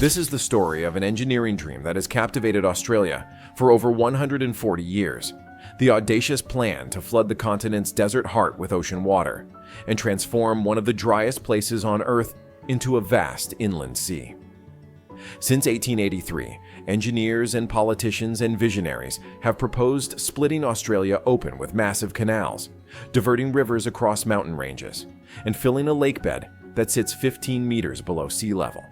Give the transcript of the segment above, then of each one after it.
This is the story of an engineering dream that has captivated Australia for over 140 years. The audacious plan to flood the continent's desert heart with ocean water and transform one of the driest places on Earth into a vast inland sea. Since 1883, engineers and politicians and visionaries have proposed splitting Australia open with massive canals, diverting rivers across mountain ranges, and filling a lakebed that sits 15 meters below sea level.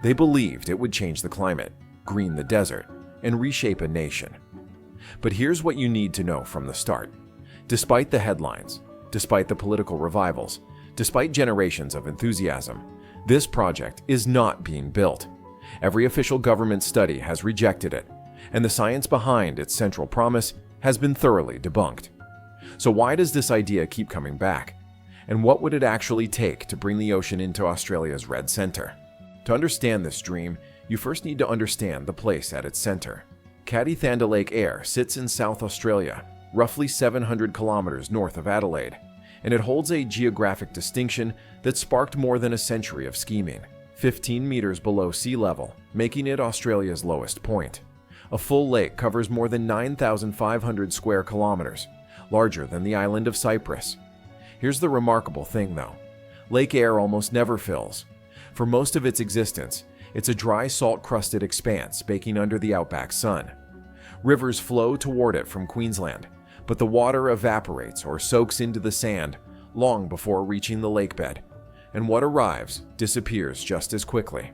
They believed it would change the climate, green the desert, and reshape a nation. But here's what you need to know from the start. Despite the headlines, despite the political revivals, despite generations of enthusiasm, this project is not being built. Every official government study has rejected it, and the science behind its central promise has been thoroughly debunked. So why does this idea keep coming back? And what would it actually take to bring the ocean into Australia's red center? To understand this dream, you first need to understand the place at its center. Kati Thanda Lake Eyre sits in South Australia, roughly 700 kilometers north of Adelaide, and it holds a geographic distinction that sparked more than a century of scheming. 15 meters below sea level, making it Australia's lowest point. A full lake covers more than 9,500 square kilometers, larger than the island of Cyprus. Here's the remarkable thing though. Lake Eyre almost never fills. For most of its existence, it's a dry salt-crusted expanse baking under the outback sun. Rivers flow toward it from Queensland, but the water evaporates or soaks into the sand long before reaching the lakebed, and what arrives disappears just as quickly.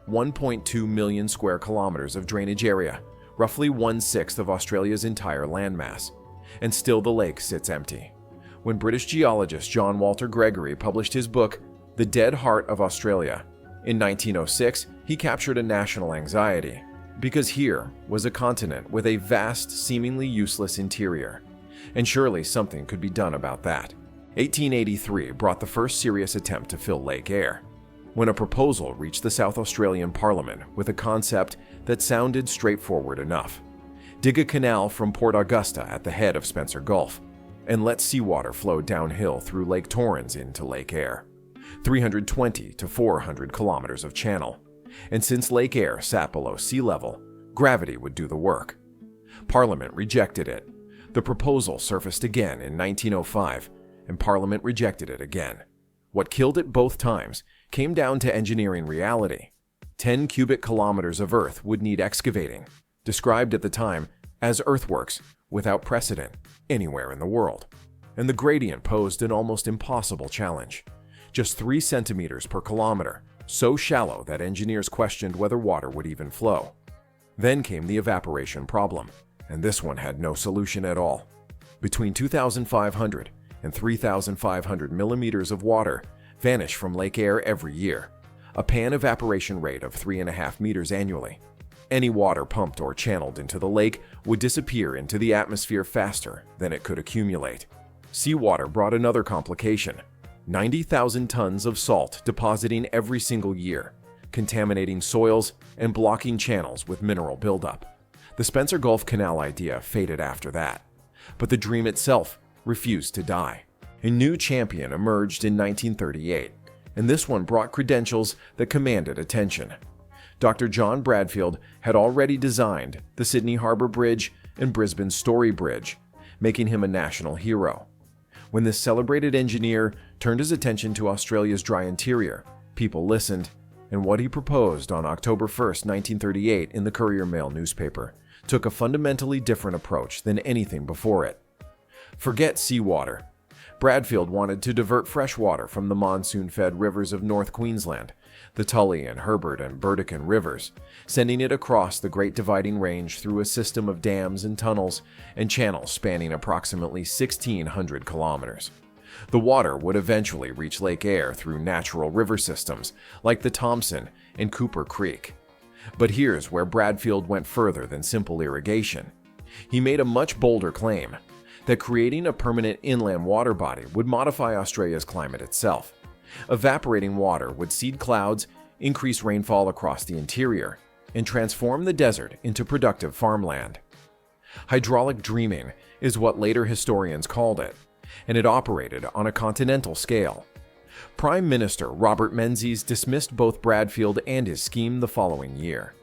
1.2 million square kilometers of drainage area, roughly 1/6 of Australia's entire landmass, and still the lake sits empty. When British geologist John Walter Gregory published his book, The Dead Heart of Australia, in 1906, he captured a national anxiety, because here was a continent with a vast, seemingly useless interior, and surely something could be done about that. 1883 brought the first serious attempt to fill Lake Eyre, when a proposal reached the South Australian Parliament with a concept that sounded straightforward enough. Dig a canal from Port Augusta at the head of Spencer Gulf, and let seawater flow downhill through Lake Torrens into Lake Eyre. 320 to 400 kilometers of channel, and since Lake Eyre sat below sea level, gravity would do the work. Parliament rejected it. The proposal surfaced again in 1905, and Parliament rejected it again. What killed it both times came down to engineering reality. 10 cubic kilometers of earth would need excavating, described at the time as earthworks, without precedent anywhere in the world. And the gradient posed an almost impossible challenge. Just 3 centimeters per kilometer, so shallow that engineers questioned whether water would even flow. Then came the evaporation problem, and this one had no solution at all. Between 2,500 and 3,500 millimeters of water vanish from Lake Eyre every year, a pan-evaporation rate of 3.5 meters annually. Any water pumped or channeled into the lake would disappear into the atmosphere faster than it could accumulate. Seawater brought another complication. 90,000 tons of salt depositing every single year, contaminating soils and blocking channels with mineral buildup. The Spencer Gulf Canal idea faded after that, but the dream itself refused to die. A new champion emerged in 1938, and this one brought credentials that commanded attention. Dr. John Bradfield had already designed the Sydney Harbour Bridge and Brisbane Story Bridge, making him a national hero. When this celebrated engineer turned his attention to Australia's dry interior, people listened, and what he proposed on October 1, 1938 in the Courier-Mail newspaper took a fundamentally different approach than anything before it. Forget seawater. Bradfield wanted to divert fresh water from the monsoon-fed rivers of North Queensland, the Tully and Herbert and Burdekin rivers, sending it across the Great Dividing Range through a system of dams and tunnels and channels spanning approximately 1,600 kilometers. The water would eventually reach Lake Eyre through natural river systems like the Thompson and Cooper Creek. But here's where Bradfield went further than simple irrigation. He made a much bolder claim that creating a permanent inland water body would modify Australia's climate itself. Evaporating water would seed clouds, increase rainfall across the interior, and transform the desert into productive farmland. Hydraulic dreaming is what later historians called it, and it operated on a continental scale. Prime Minister Robert Menzies dismissed both Bradfield and his scheme the following year.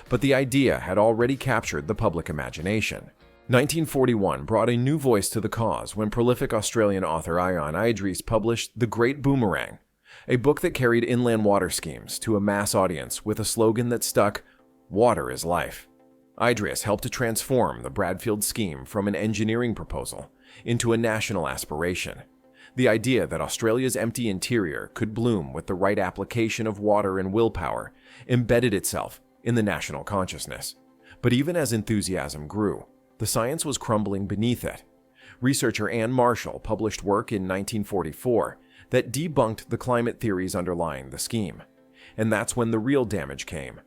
But the idea had already captured the public imagination. 1941 brought a new voice to the cause when prolific Australian author Eyre published The Great Boomerang, a book that carried inland water schemes to a mass audience with a slogan that stuck, "Water is life." Eyre helped to transform the Bradfield scheme from an engineering proposal into a national aspiration. The idea that Australia's empty interior could bloom with the right application of water and willpower embedded itself in the national consciousness. But even as enthusiasm grew, the science was crumbling beneath it. Researcher Anne Marshall published work in 1944 that debunked the climate theories underlying the scheme. And that's when the real damage came.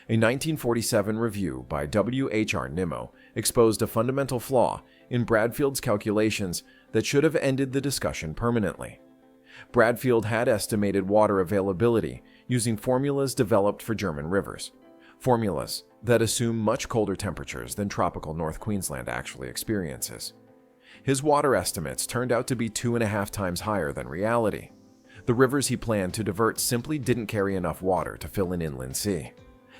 A 1947 review by W.H.R. Nimmo exposed a fundamental flaw in Bradfield's calculations that should have ended the discussion permanently. Bradfield had estimated water availability using formulas developed for German rivers, formulas that assume much colder temperatures than tropical North Queensland actually experiences. His water estimates turned out to be 2.5 times higher than reality. The rivers he planned to divert simply didn't carry enough water to fill an inland sea.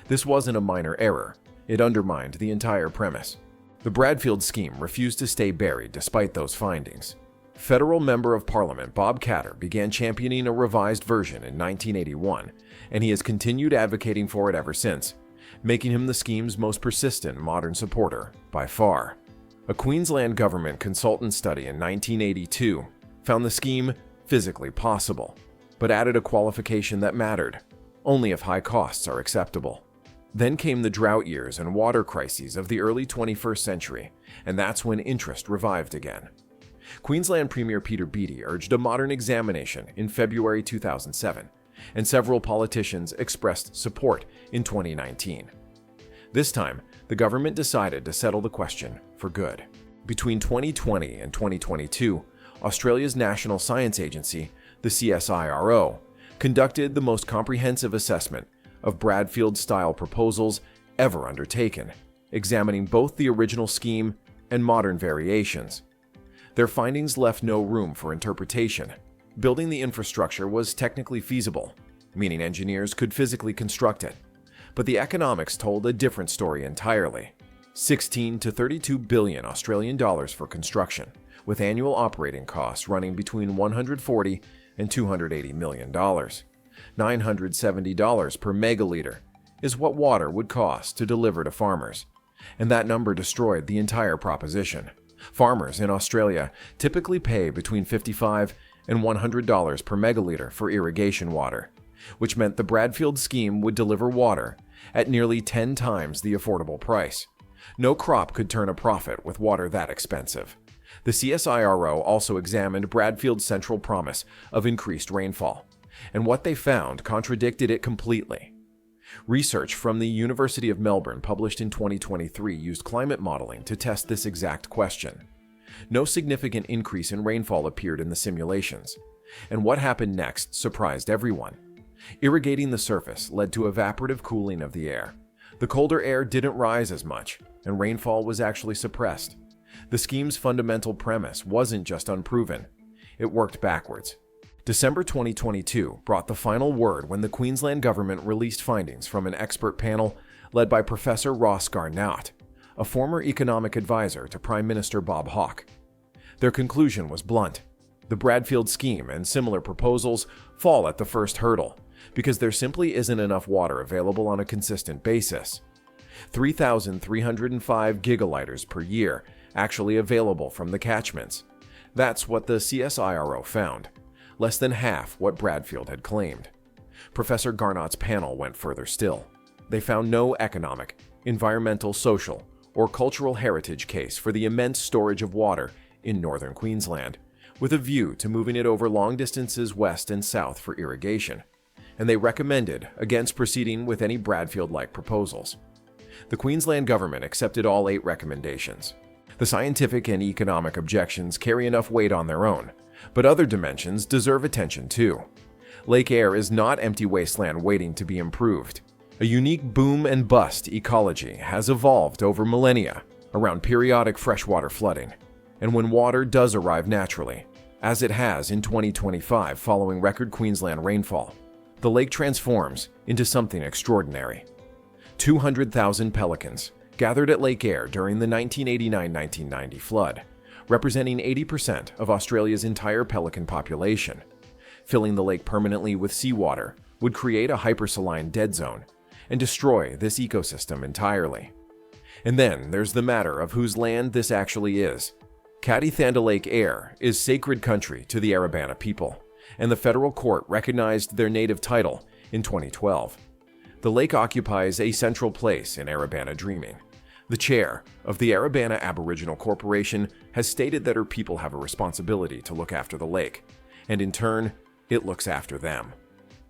This wasn't a minor error. It undermined the entire premise. The Bradfield scheme refused to stay buried despite those findings. Federal Member of Parliament Bob Catter began championing a revised version in 1981, and he has continued advocating for it ever since, making him the scheme's most persistent modern supporter by far. A Queensland government consultant study in 1982 found the scheme physically possible, but added a qualification that mattered: only if high costs are acceptable. Then came the drought years and water crises of the early 21st century, and that's when interest revived again. Queensland Premier Peter Beattie urged a modern examination in February 2007, and several politicians expressed support in 2019. This time, the government decided to settle the question for good. Between 2020 and 2022, Australia's National Science Agency, the CSIRO, conducted the most comprehensive assessment of Bradfield-style proposals ever undertaken, examining both the original scheme and modern variations. Their findings left no room for interpretation. Building the infrastructure was technically feasible, meaning engineers could physically construct it. But the economics told a different story entirely. 16 to 32 billion Australian dollars for construction, with annual operating costs running between $140 and $280 million. $970 per megaliter is what water would cost to deliver to farmers. And that number destroyed the entire proposition. Farmers in Australia typically pay between $55 and $100 per megaliter for irrigation water, which meant the Bradfield scheme would deliver water at nearly 10 times the affordable price. No crop could turn a profit with water that expensive. The CSIRO also examined Bradfield's central promise of increased rainfall, and what they found contradicted it completely. Research from the University of Melbourne published in 2023 used climate modeling to test this exact question. No significant increase in rainfall appeared in the simulations, and what happened next surprised everyone. Irrigating the surface led to evaporative cooling of the air. The colder air didn't rise as much, and rainfall was actually suppressed. The scheme's fundamental premise wasn't just unproven, it worked backwards. December 2022 brought the final word when the Queensland government released findings from an expert panel led by Professor Ross Garnaut, a former economic advisor to Prime Minister Bob Hawke. Their conclusion was blunt. The Bradfield scheme and similar proposals fall at the first hurdle because there simply isn't enough water available on a consistent basis. 3,305 gigaliters per year actually available from the catchments. That's what the CSIRO found. Less than half what Bradfield had claimed. Professor Garnaut's panel went further still. They found no economic, environmental, social, or cultural heritage case for the immense storage of water in northern Queensland, with a view to moving it over long distances west and south for irrigation, and they recommended against proceeding with any Bradfield-like proposals. The Queensland government accepted all 8 recommendations. The scientific and economic objections carry enough weight on their own, but other dimensions deserve attention too. Lake Eyre is not empty wasteland waiting to be improved. A unique boom and bust ecology has evolved over millennia around periodic freshwater flooding, and when water does arrive naturally, as it has in 2025 following record Queensland rainfall. The lake transforms into something extraordinary. 200,000 pelicans gathered at Lake Eyre during the 1989-1990 flood, representing 80% of Australia's entire pelican population. Filling the lake permanently with seawater would create a hypersaline dead zone and destroy this ecosystem entirely. And then there's the matter of whose land this actually is. Kati Thanda Lake Eyre is sacred country to the Arabana people, and the federal court recognized their native title in 2012. The lake occupies a central place in Arabana dreaming. The chair of the Arabana Aboriginal Corporation has stated that her people have a responsibility to look after the lake, and in turn, it looks after them.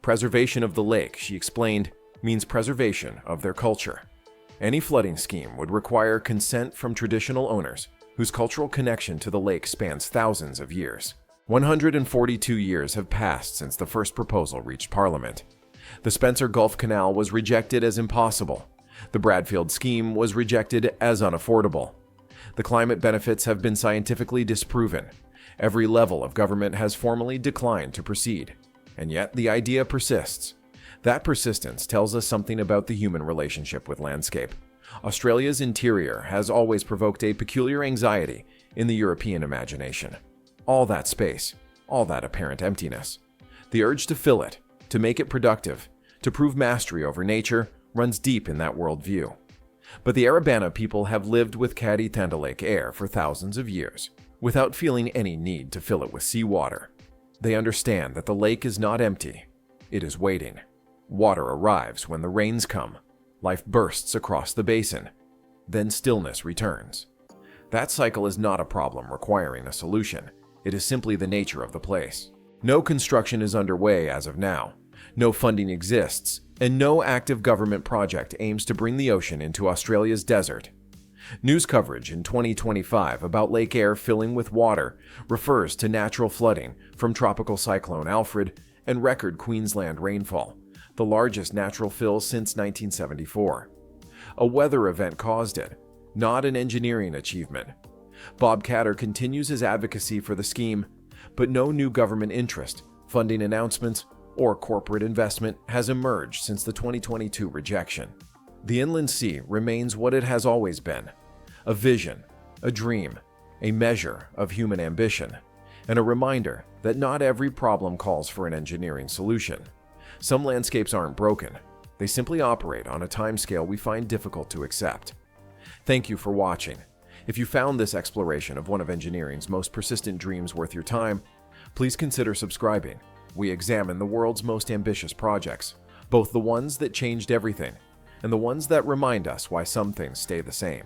Preservation of the lake, she explained, means preservation of their culture. Any flooding scheme would require consent from traditional owners whose cultural connection to the lake spans thousands of years. 142 years have passed since the first proposal reached Parliament. The Spencer Gulf Canal was rejected as impossible. The Bradfield scheme was rejected as unaffordable. The climate benefits have been scientifically disproven. Every level of government has formally declined to proceed. And yet the idea persists. That persistence tells us something about the human relationship with landscape. Australia's interior has always provoked a peculiar anxiety in the European imagination. All that space, all that apparent emptiness. The urge to fill it, to make it productive, to prove mastery over nature, runs deep in that worldview. But the Arabana people have lived with Kati Thanda Lake Eyre for thousands of years, without feeling any need to fill it with seawater. They understand that the lake is not empty, it is waiting. Water arrives when the rains come. Life bursts across the basin. Then stillness returns. That cycle is not a problem requiring a solution. It is simply the nature of the place. No construction is underway as of now. No funding exists, and no active government project aims to bring the ocean into Australia's desert. News coverage in 2025 about Lake Eyre filling with water refers to natural flooding from Tropical Cyclone Alfred and record Queensland rainfall, the largest natural fill since 1974. A weather event caused it, not an engineering achievement. Bob Katter continues his advocacy for the scheme, but no new government interest, funding announcements, or corporate investment has emerged since the 2022 rejection. The inland sea remains what it has always been: a vision, a dream, a measure of human ambition, and a reminder that not every problem calls for an engineering solution. Some landscapes aren't broken, they simply operate on a timescale we find difficult to accept. Thank you for watching. If you found this exploration of one of engineering's most persistent dreams worth your time, please consider subscribing. We examine the world's most ambitious projects, both the ones that changed everything and the ones that remind us why some things stay the same.